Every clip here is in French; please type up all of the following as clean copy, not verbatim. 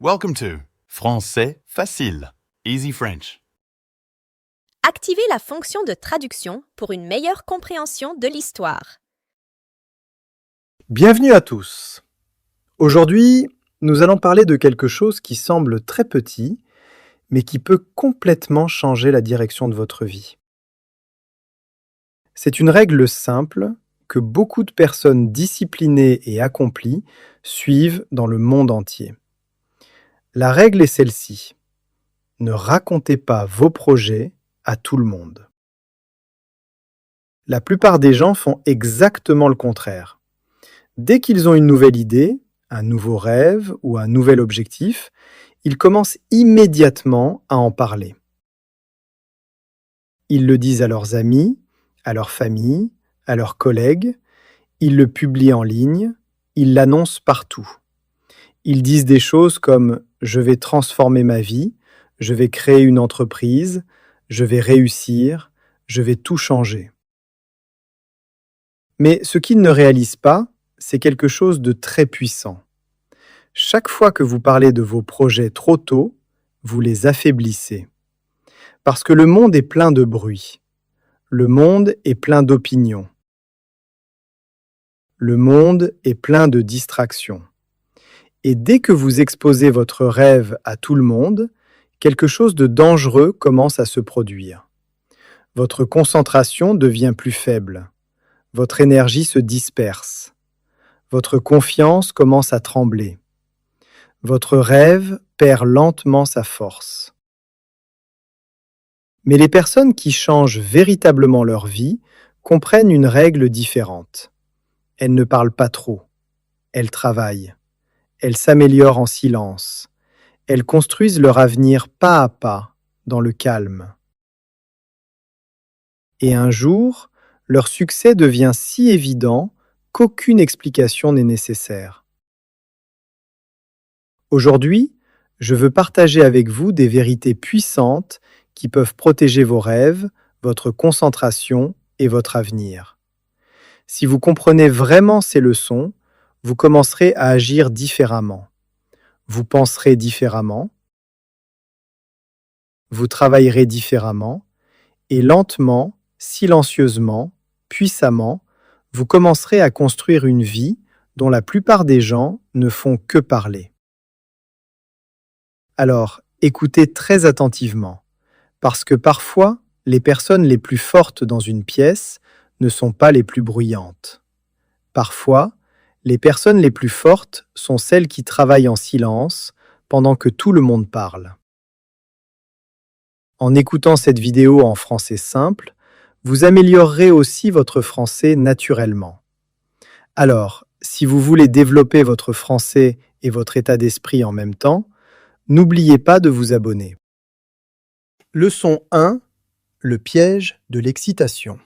Welcome to Français facile, Easy French. Activez la fonction de traduction pour une meilleure compréhension de l'histoire. Bienvenue à tous. Aujourd'hui, nous allons parler de quelque chose qui semble très petit, mais qui peut complètement changer la direction de votre vie. C'est une règle simple que beaucoup de personnes disciplinées et accomplies suivent dans le monde entier. La règle est celle-ci. Ne racontez pas vos projets à tout le monde. La plupart des gens font exactement le contraire. Dès qu'ils ont une nouvelle idée, un nouveau rêve ou un nouvel objectif, ils commencent immédiatement à en parler. Ils le disent à leurs amis, à leur famille, à leurs collègues, ils le publient en ligne, ils l'annoncent partout. Ils disent des choses comme « je vais transformer ma vie »,« je vais créer une entreprise »,« je vais réussir »,« je vais tout changer ». Mais ce qu'ils ne réalisent pas, c'est quelque chose de très puissant. Chaque fois que vous parlez de vos projets trop tôt, vous les affaiblissez. Parce que le monde est plein de bruit. Le monde est plein d'opinions. Le monde est plein de distractions. Et dès que vous exposez votre rêve à tout le monde, quelque chose de dangereux commence à se produire. Votre concentration devient plus faible. Votre énergie se disperse. Votre confiance commence à trembler. Votre rêve perd lentement sa force. Mais les personnes qui changent véritablement leur vie comprennent une règle différente. Elles ne parlent pas trop. Elles travaillent. Elles s'améliorent en silence. Elles construisent leur avenir pas à pas, dans le calme. Et un jour, leur succès devient si évident qu'aucune explication n'est nécessaire. Aujourd'hui, je veux partager avec vous des vérités puissantes qui peuvent protéger vos rêves, votre concentration et votre avenir. Si vous comprenez vraiment ces leçons, vous commencerez à agir différemment. Vous penserez différemment, vous travaillerez différemment, et lentement, silencieusement, puissamment, vous commencerez à construire une vie dont la plupart des gens ne font que parler. Alors, écoutez très attentivement, parce que parfois, les personnes les plus fortes dans une pièce ne sont pas les plus bruyantes. Parfois, les personnes les plus fortes sont celles qui travaillent en silence pendant que tout le monde parle. En écoutant cette vidéo en français simple, vous améliorerez aussi votre français naturellement. Alors, si vous voulez développer votre français et votre état d'esprit en même temps, n'oubliez pas de vous abonner. Leçon 1. Le piège de l'excitation.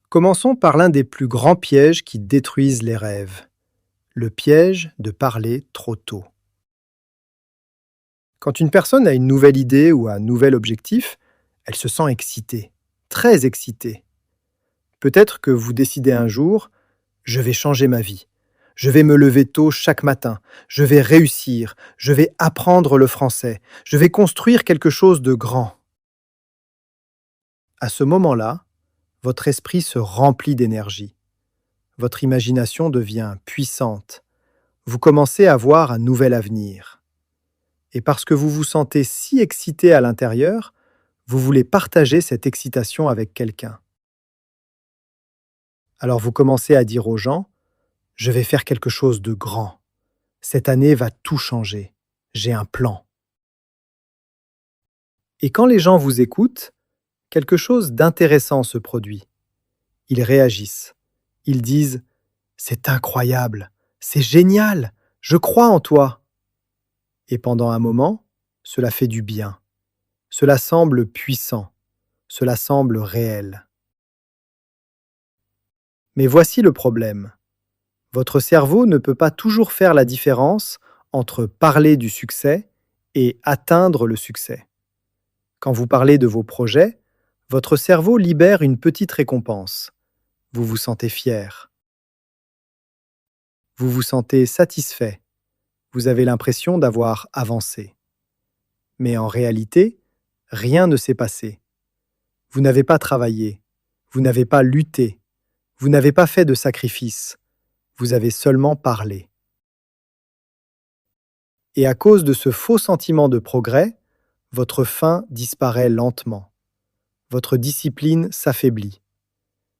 Commençons par l'un des plus grands pièges qui détruisent les rêves. Le piège de parler trop tôt. Quand une personne a une nouvelle idée ou un nouvel objectif, elle se sent excitée, très excitée. Peut-être que vous décidez un jour « je vais changer ma vie ». Je vais me lever tôt chaque matin, je vais réussir, je vais apprendre le français, je vais construire quelque chose de grand. À ce moment-là, votre esprit se remplit d'énergie. Votre imagination devient puissante. Vous commencez à voir un nouvel avenir. Et parce que vous vous sentez si excité à l'intérieur, vous voulez partager cette excitation avec quelqu'un. Alors vous commencez à dire aux gens « Je vais faire quelque chose de grand. Cette année va tout changer. J'ai un plan. » Et quand les gens vous écoutent, quelque chose d'intéressant se produit. Ils réagissent. Ils disent « C'est incroyable, c'est génial, je crois en toi. » Et pendant un moment, cela fait du bien. Cela semble puissant. Cela semble réel. Mais voici le problème. Votre cerveau ne peut pas toujours faire la différence entre parler du succès et atteindre le succès. Quand vous parlez de vos projets, votre cerveau libère une petite récompense. Vous vous sentez fier. Vous vous sentez satisfait. Vous avez l'impression d'avoir avancé. Mais en réalité, rien ne s'est passé. Vous n'avez pas travaillé, vous n'avez pas lutté, vous n'avez pas fait de sacrifice, vous avez seulement parlé. Et à cause de ce faux sentiment de progrès, votre faim disparaît lentement. Votre discipline s'affaiblit.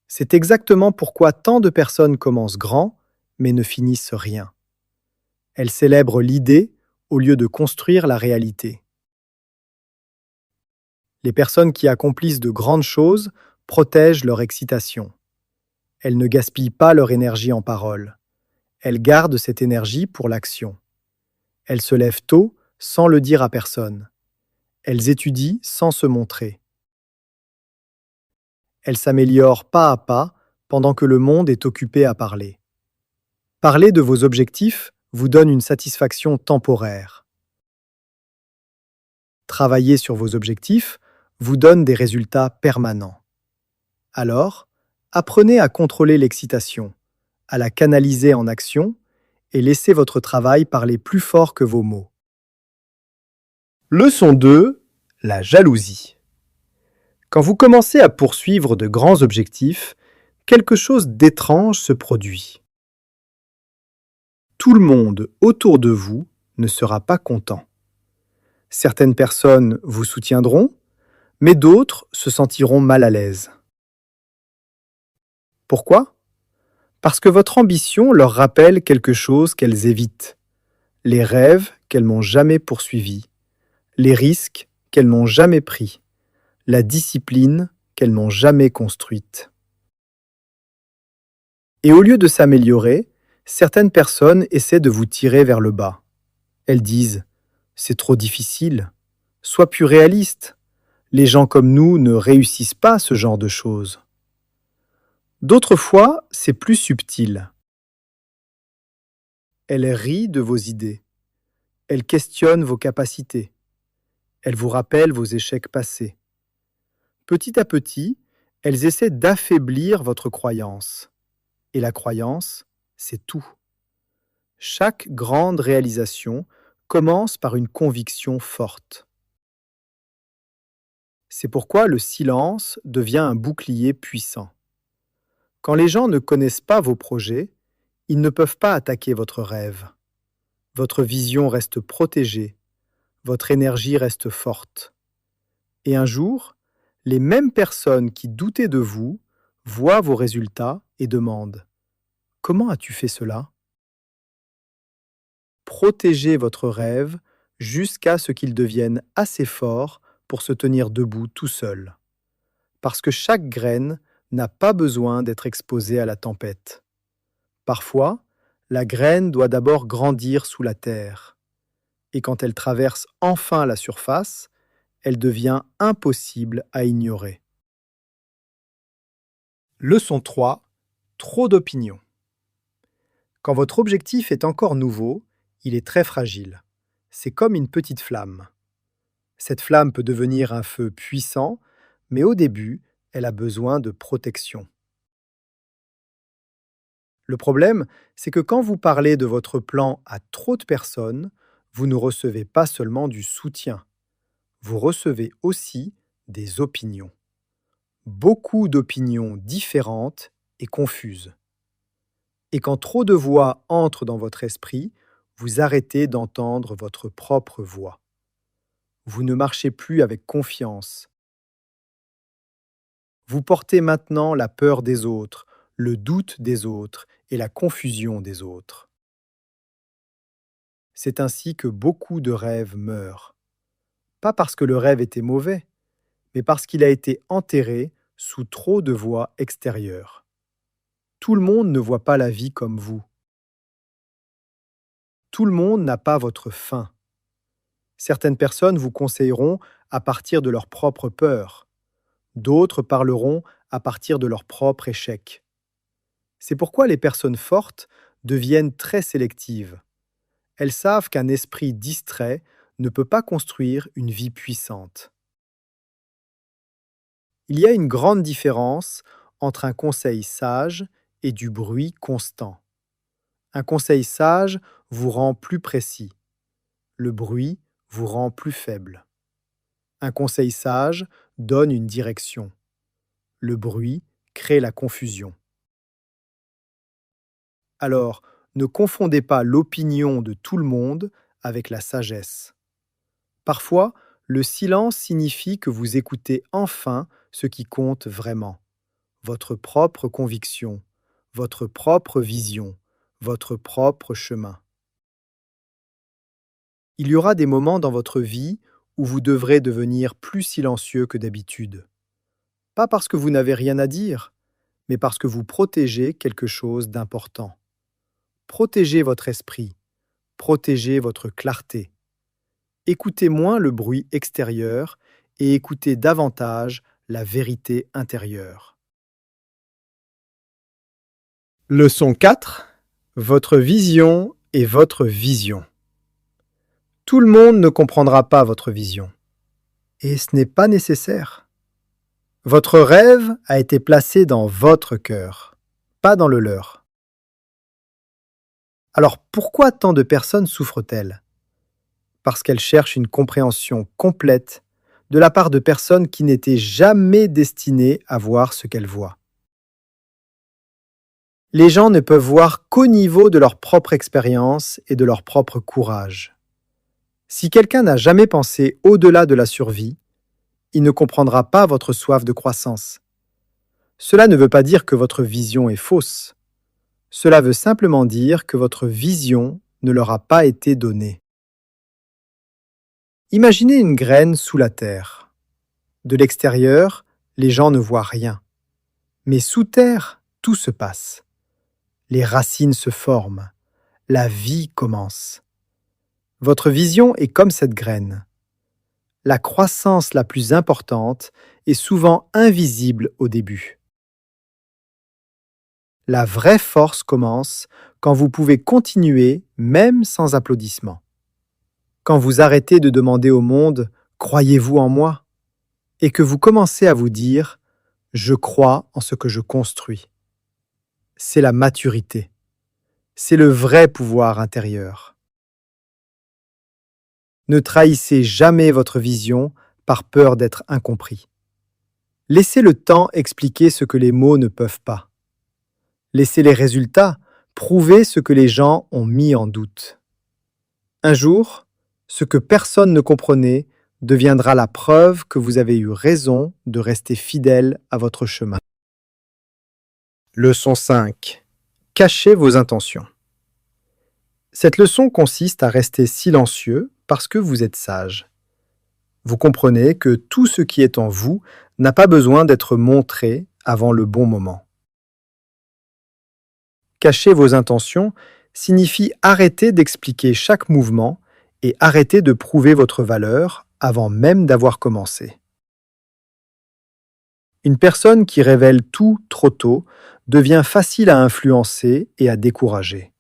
C'est exactement pourquoi tant de personnes commencent grand, mais ne finissent rien. Elles célèbrent l'idée au lieu de construire la réalité. Les personnes qui accomplissent de grandes choses protègent leur excitation. Elles ne gaspillent pas leur énergie en paroles. Elles gardent cette énergie pour l'action. Elles se lèvent tôt sans le dire à personne. Elles étudient sans se montrer. Elles s'améliorent pas à pas pendant que le monde est occupé à parler. Parler de vos objectifs vous donne une satisfaction temporaire. Travailler sur vos objectifs vous donne des résultats permanents. Alors, apprenez à contrôler l'excitation, à la canaliser en action et laissez votre travail parler plus fort que vos mots. Leçon 2. La jalousie. Quand vous commencez à poursuivre de grands objectifs, quelque chose d'étrange se produit. Tout le monde autour de vous ne sera pas content. Certaines personnes vous soutiendront, mais d'autres se sentiront mal à l'aise. Pourquoi ? Parce que votre ambition leur rappelle quelque chose qu'elles évitent, les rêves qu'elles n'ont jamais poursuivis, les risques qu'elles n'ont jamais pris, la discipline qu'elles n'ont jamais construite. Et au lieu de s'améliorer, certaines personnes essaient de vous tirer vers le bas. Elles disent « C'est trop difficile, sois plus réaliste, les gens comme nous ne réussissent pas ce genre de choses. » D'autres fois, c'est plus subtil. Elles rient de vos idées. Elles questionnent vos capacités. Elles vous rappellent vos échecs passés. Petit à petit, elles essaient d'affaiblir votre croyance. Et la croyance, c'est tout. Chaque grande réalisation commence par une conviction forte. C'est pourquoi le silence devient un bouclier puissant. Quand les gens ne connaissent pas vos projets, ils ne peuvent pas attaquer votre rêve. Votre vision reste protégée, votre énergie reste forte. Et un jour, les mêmes personnes qui doutaient de vous voient vos résultats et demandent « Comment as-tu fait cela ?» Protégez votre rêve jusqu'à ce qu'il devienne assez fort pour se tenir debout tout seul. Parce que chaque graine n'a pas besoin d'être exposée à la tempête. Parfois, la graine doit d'abord grandir sous la terre. Et quand elle traverse enfin la surface, elle devient impossible à ignorer. Leçon 3. Trop d'opinions. Quand votre objectif est encore nouveau, il est très fragile. C'est comme une petite flamme. Cette flamme peut devenir un feu puissant, mais au début, elle a besoin de protection. Le problème, c'est que quand vous parlez de votre plan à trop de personnes, vous ne recevez pas seulement du soutien, vous recevez aussi des opinions. Beaucoup d'opinions différentes et confuses. Et quand trop de voix entrent dans votre esprit, vous arrêtez d'entendre votre propre voix. Vous ne marchez plus avec confiance. Vous portez maintenant la peur des autres, le doute des autres et la confusion des autres. C'est ainsi que beaucoup de rêves meurent. Pas parce que le rêve était mauvais, mais parce qu'il a été enterré sous trop de voix extérieures. Tout le monde ne voit pas la vie comme vous. Tout le monde n'a pas votre faim. Certaines personnes vous conseilleront à partir de leur propre peur. D'autres parleront à partir de leur propre échec. C'est pourquoi les personnes fortes deviennent très sélectives. Elles savent qu'un esprit distrait ne peut pas construire une vie puissante. Il y a une grande différence entre un conseil sage et du bruit constant. Un conseil sage vous rend plus précis. Le bruit vous rend plus faible. Un conseil sage donne une direction. Le bruit crée la confusion. Alors, ne confondez pas l'opinion de tout le monde avec la sagesse. Parfois, le silence signifie que vous écoutez enfin ce qui compte vraiment. Votre propre conviction, votre propre vision, votre propre chemin. Il y aura des moments dans votre vie où vous devrez devenir plus silencieux que d'habitude. Pas parce que vous n'avez rien à dire, mais parce que vous protégez quelque chose d'important. Protégez votre esprit, protégez votre clarté. Écoutez moins le bruit extérieur et écoutez davantage la vérité intérieure. Leçon 4. Votre vision et votre vision. Tout le monde ne comprendra pas votre vision. Et ce n'est pas nécessaire. Votre rêve a été placé dans votre cœur, pas dans le leur. Alors pourquoi tant de personnes souffrent-elles ? Parce qu'elles cherchent une compréhension complète de la part de personnes qui n'étaient jamais destinées à voir ce qu'elles voient. Les gens ne peuvent voir qu'au niveau de leur propre expérience et de leur propre courage. Si quelqu'un n'a jamais pensé au-delà de la survie, il ne comprendra pas votre soif de croissance. Cela ne veut pas dire que votre vision est fausse. Cela veut simplement dire que votre vision ne leur a pas été donnée. Imaginez une graine sous la terre. De l'extérieur, les gens ne voient rien. Mais sous terre, tout se passe. Les racines se forment. La vie commence. Votre vision est comme cette graine. La croissance la plus importante est souvent invisible au début. La vraie force commence quand vous pouvez continuer même sans applaudissements. Quand vous arrêtez de demander au monde « Croyez-vous en moi ?» et que vous commencez à vous dire « Je crois en ce que je construis ». C'est la maturité. C'est le vrai pouvoir intérieur. Ne trahissez jamais votre vision par peur d'être incompris. Laissez le temps expliquer ce que les mots ne peuvent pas. Laissez les résultats prouver ce que les gens ont mis en doute. Un jour, ce que personne ne comprenait deviendra la preuve que vous avez eu raison de rester fidèle à votre chemin. Leçon 5. Cachez vos intentions. Cette leçon consiste à rester silencieux parce que vous êtes sage. Vous comprenez que tout ce qui est en vous n'a pas besoin d'être montré avant le bon moment. Cacher vos intentions signifie arrêter d'expliquer chaque mouvement et arrêter de prouver votre valeur avant même d'avoir commencé. Une personne qui révèle tout trop tôt devient facile à influencer et à décourager.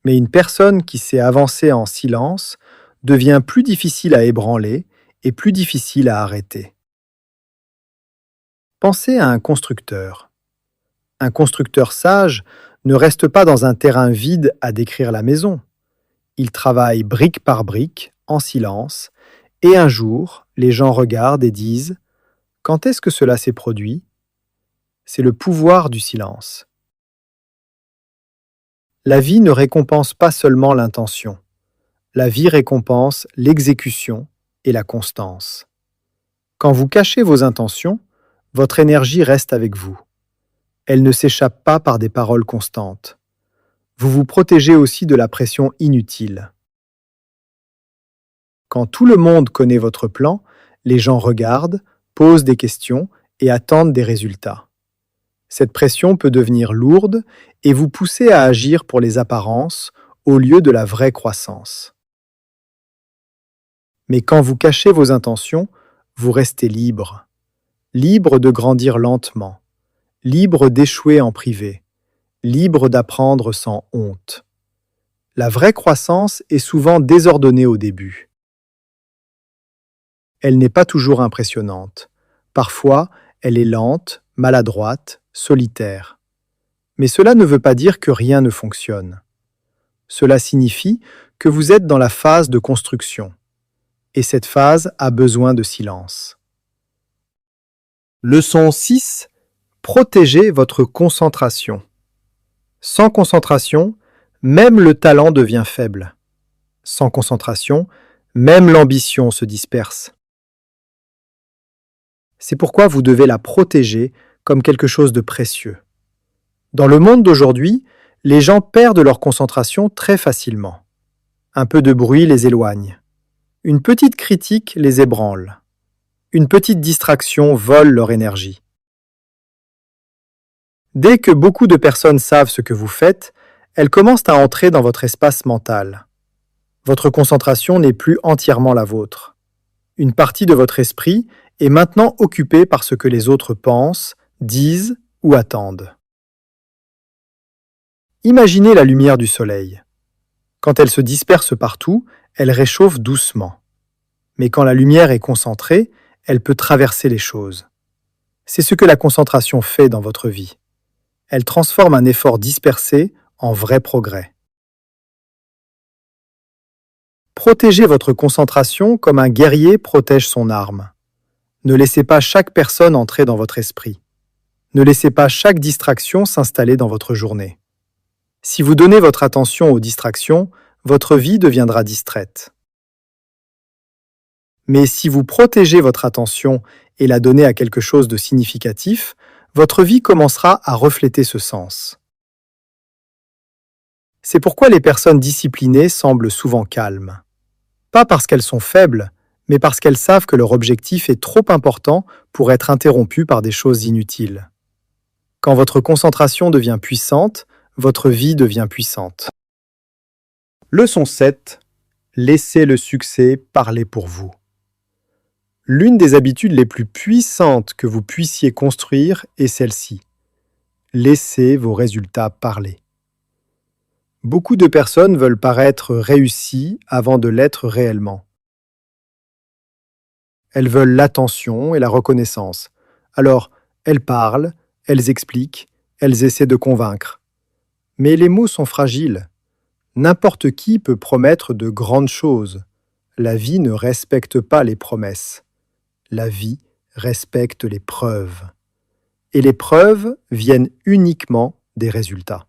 Mais une personne qui sait avancer en silence devient plus difficile à ébranler et plus difficile à arrêter. Pensez à un constructeur. Un constructeur sage ne reste pas dans un terrain vide à décrire la maison. Il travaille brique par brique, en silence, et un jour, les gens regardent et disent « Quand est-ce que cela s'est produit ?» C'est le pouvoir du silence. La vie ne récompense pas seulement l'intention. La vie récompense l'exécution et la constance. Quand vous cachez vos intentions, votre énergie reste avec vous. Elle ne s'échappe pas par des paroles constantes. Vous vous protégez aussi de la pression inutile. Quand tout le monde connaît votre plan, les gens regardent, posent des questions et attendent des résultats. Cette pression peut devenir lourde et vous pousser à agir pour les apparences au lieu de la vraie croissance. Mais quand vous cachez vos intentions, vous restez libre. Libre de grandir lentement. Libre d'échouer en privé. Libre d'apprendre sans honte. La vraie croissance est souvent désordonnée au début. Elle n'est pas toujours impressionnante. Parfois, elle est lente, maladroite, solitaire. Mais cela ne veut pas dire que rien ne fonctionne. Cela signifie que vous êtes dans la phase de construction. Et cette phase a besoin de silence. Leçon 6. Protégez votre concentration. Sans concentration, même le talent devient faible. Sans concentration, même l'ambition se disperse. C'est pourquoi vous devez la protéger comme quelque chose de précieux. Dans le monde d'aujourd'hui, les gens perdent leur concentration très facilement. Un peu de bruit les éloigne. Une petite critique les ébranle. Une petite distraction vole leur énergie. Dès que beaucoup de personnes savent ce que vous faites, elles commencent à entrer dans votre espace mental. Votre concentration n'est plus entièrement la vôtre. Une partie de votre esprit est maintenant occupée par ce que les autres pensent, disent ou attendent. Imaginez la lumière du soleil. Quand elle se disperse partout, elle réchauffe doucement. Mais quand la lumière est concentrée, elle peut traverser les choses. C'est ce que la concentration fait dans votre vie. Elle transforme un effort dispersé en vrai progrès. Protégez votre concentration comme un guerrier protège son arme. Ne laissez pas chaque personne entrer dans votre esprit. Ne laissez pas chaque distraction s'installer dans votre journée. Si vous donnez votre attention aux distractions, votre vie deviendra distraite. Mais si vous protégez votre attention et la donnez à quelque chose de significatif, votre vie commencera à refléter ce sens. C'est pourquoi les personnes disciplinées semblent souvent calmes. Pas parce qu'elles sont faibles, mais parce qu'elles savent que leur objectif est trop important pour être interrompu par des choses inutiles. Quand votre concentration devient puissante, votre vie devient puissante. Leçon 7. Laissez le succès parler pour vous. L'une des habitudes les plus puissantes que vous puissiez construire est celle-ci. Laissez vos résultats parler. Beaucoup de personnes veulent paraître réussies avant de l'être réellement. Elles veulent l'attention et la reconnaissance. Alors, elles parlent, elles expliquent, elles essaient de convaincre. Mais les mots sont fragiles. N'importe qui peut promettre de grandes choses. La vie ne respecte pas les promesses. La vie respecte les preuves. Et les preuves viennent uniquement des résultats.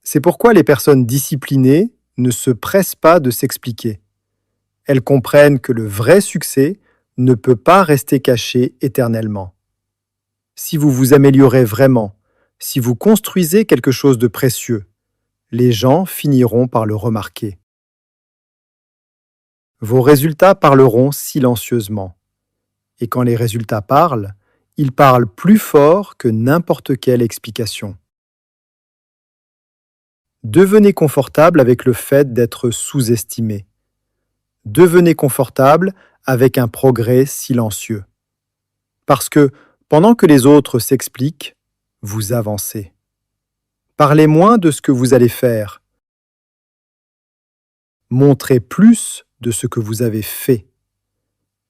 C'est pourquoi les personnes disciplinées ne se pressent pas de s'expliquer. Elles comprennent que le vrai succès ne peut pas rester caché éternellement. Si vous vous améliorez vraiment, si vous construisez quelque chose de précieux, les gens finiront par le remarquer. Vos résultats parleront silencieusement. Et quand les résultats parlent, ils parlent plus fort que n'importe quelle explication. Devenez confortable avec le fait d'être sous-estimé. Devenez confortable avec un progrès silencieux. Parce que pendant que les autres s'expliquent, vous avancez. Parlez moins de ce que vous allez faire. Montrez plus de ce que vous avez fait.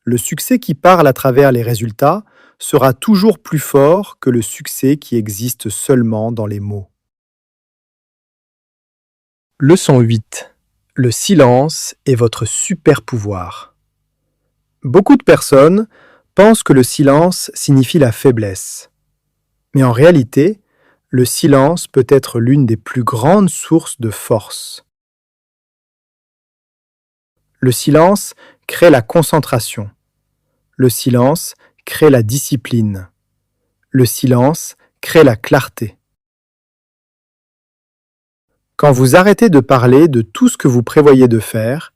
Le succès qui parle à travers les résultats sera toujours plus fort que le succès qui existe seulement dans les mots. Leçon 8. Le silence est votre super pouvoir. Beaucoup de personnes pensent que le silence signifie la faiblesse. Mais en réalité, le silence peut être l'une des plus grandes sources de force. Le silence crée la concentration. Le silence crée la discipline. Le silence crée la clarté. Quand vous arrêtez de parler de tout ce que vous prévoyez de faire,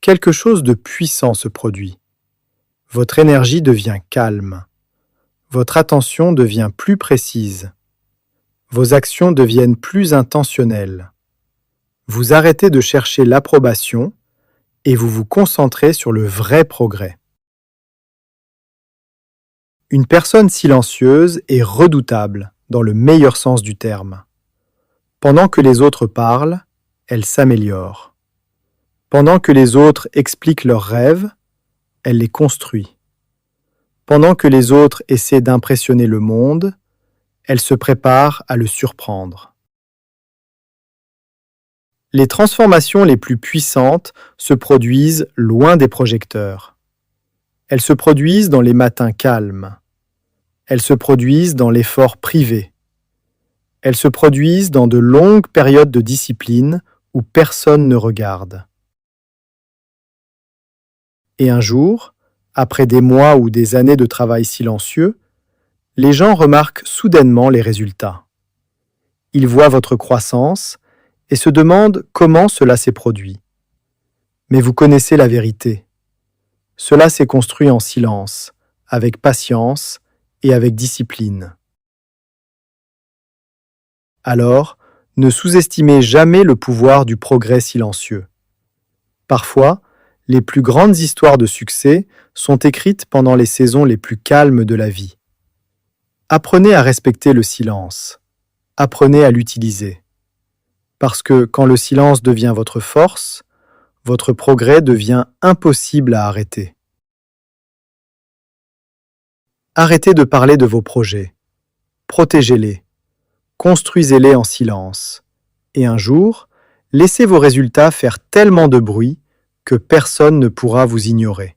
quelque chose de puissant se produit. Votre énergie devient calme. Votre attention devient plus précise. Vos actions deviennent plus intentionnelles. Vous arrêtez de chercher l'approbation et vous vous concentrez sur le vrai progrès. Une personne silencieuse est redoutable dans le meilleur sens du terme. Pendant que les autres parlent, elle s'améliore. Pendant que les autres expliquent leurs rêves, elle les construit. Pendant que les autres essaient d'impressionner le monde, elle se prépare à le surprendre. Les transformations les plus puissantes se produisent loin des projecteurs. Elles se produisent dans les matins calmes. Elles se produisent dans l'effort privé. Elles se produisent dans de longues périodes de discipline où personne ne regarde. Et un jour, après des mois ou des années de travail silencieux, les gens remarquent soudainement les résultats. Ils voient votre croissance et se demandent comment cela s'est produit. Mais vous connaissez la vérité. Cela s'est construit en silence, avec patience et avec discipline. Alors, ne sous-estimez jamais le pouvoir du progrès silencieux. Parfois, les plus grandes histoires de succès sont écrites pendant les saisons les plus calmes de la vie. Apprenez à respecter le silence. Apprenez à l'utiliser. Parce que quand le silence devient votre force, votre progrès devient impossible à arrêter. Arrêtez de parler de vos projets. Protégez-les. Construisez-les en silence. Et un jour, laissez vos résultats faire tellement de bruit que personne ne pourra vous ignorer.